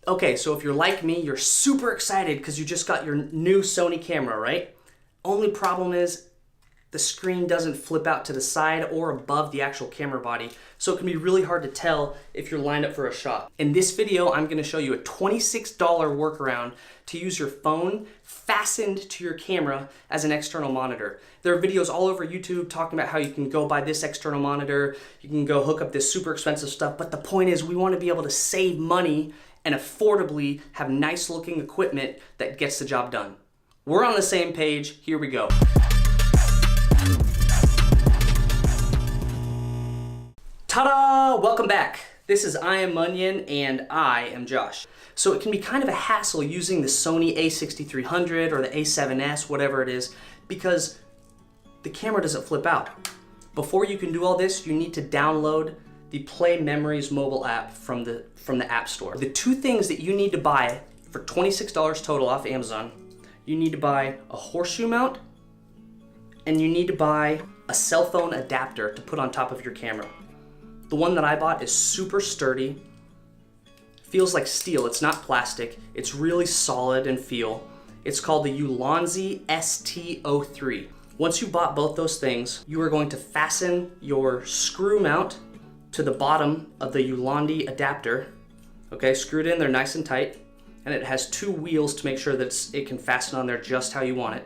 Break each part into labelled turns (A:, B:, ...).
A: Okay, so if you're like me, you're super excited because you just got your new Sony camera, right? Only problem is the screen doesn't flip out to the side or above the actual camera body, so it can be really hard to tell if you're lined up for a shot. In this video, I'm gonna show you a $26 workaround to use your phone fastened to your camera as an external monitor. There are videos all over YouTube talking about how you can go buy this external monitor, you can go hook up this super expensive stuff, but the point is we wanna be able to save money and affordably have nice looking equipment that gets the job done. We're on the same page, here we go. Ta-da! Welcome back. This is IamMunyan and I am Josh. So it can be kind of a hassle using the Sony a6300 or the a7S, whatever it is, because the camera doesn't flip out. Before you can do all this, you need to download the Play Memories mobile app from the App Store. The two things that you need to buy for $26 total off Amazon, you need to buy a horseshoe mount and you need to buy a cell phone adapter to put on top of your camera. The one that I bought is super sturdy, feels like steel, it's not plastic, it's really solid in feel. It's called the Ulanzi ST03. Once you bought both those things, you are going to fasten your screw mount to the bottom of the Ulanzi adapter. Okay, screw it in there nice and tight, and it has two wheels to make sure that it can fasten on there just how you want it.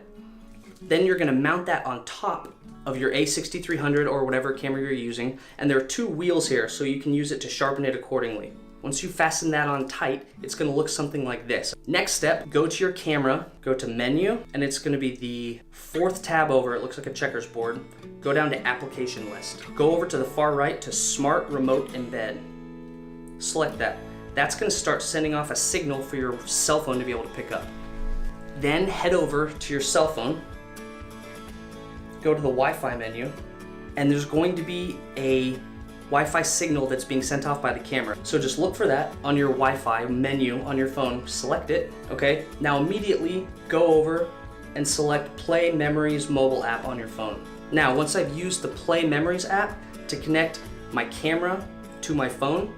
A: Then you're gonna mount that on top of your a6300 or whatever camera you're using, and there are two wheels here so you can use it to sharpen it accordingly. Once you fasten that on tight, it's gonna look something like this. Next step, go to your camera, go to menu, and it's gonna be the fourth tab over, it looks like a checkers board. Go down to application list. Go over to the far right to smart remote embed. Select that. That's gonna start sending off a signal for your cell phone to be able to pick up. Then head over to your cell phone, go to the Wi-Fi menu, and there's going to be a Wi-Fi signal that's being sent off by the camera. So just look for that on your Wi-Fi menu on your phone, select it, okay? Now immediately go over and select Play Memories mobile app on your phone. Now, once I've used the Play Memories app to connect my camera to my phone,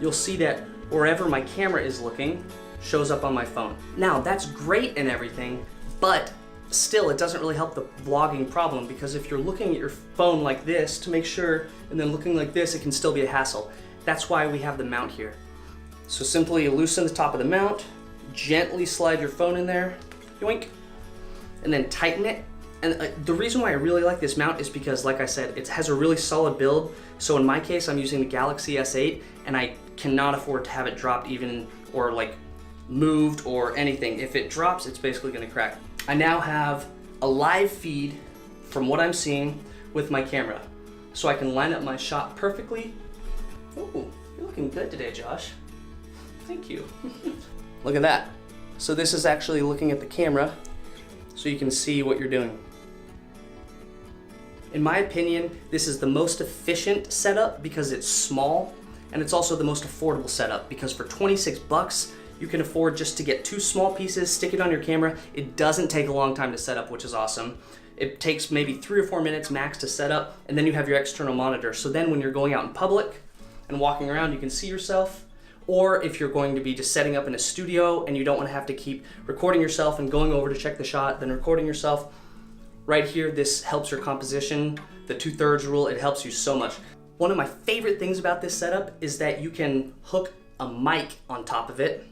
A: you'll see that wherever my camera is looking shows up on my phone. Now, that's great and everything, but still, it doesn't really help the vlogging problem, because if you're looking at your phone like this to make sure and then looking like this, it can still be a hassle. That's why we have the mount here. So simply loosen the top of the mount, gently slide your phone in there, yoink, and then tighten it. And the reason why I really like this mount is because, like I said, it has a really solid build. So in my case, I'm using the Galaxy S8 and I cannot afford to have it dropped even or like moved or anything. If it drops, it's basically gonna crack. I now have a live feed from what I'm seeing with my camera. So I can line up my shot perfectly. Ooh, you're looking good today, Josh. Thank you. Look at that. So this is actually looking at the camera so you can see what you're doing. In my opinion, this is the most efficient setup because it's small, and it's also the most affordable setup because for 26 bucks, you can afford just to get two small pieces, stick it on your camera. It doesn't take a long time to set up, which is awesome. It takes maybe 3 or 4 minutes max to set up, and then you have your external monitor. So then when you're going out in public and walking around, you can see yourself. Or if you're going to be just setting up in a studio and you don't want to have to keep recording yourself and going over to check the shot, then recording yourself, right here, this helps your composition. The 2/3 rule, it helps you so much. One of my favorite things about this setup is that you can hook a mic on top of it,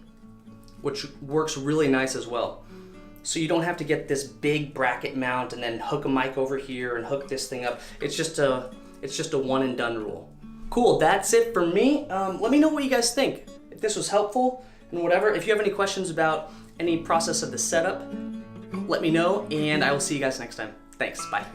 A: which works really nice as well. So you don't have to get this big bracket mount and then hook a mic over here and hook this thing up. It's just a one and done rule. Cool, that's it for me. Let me know what you guys think. If this was helpful and whatever. If you have any questions about any process of the setup, let me know and I will see you guys next time. Thanks, bye.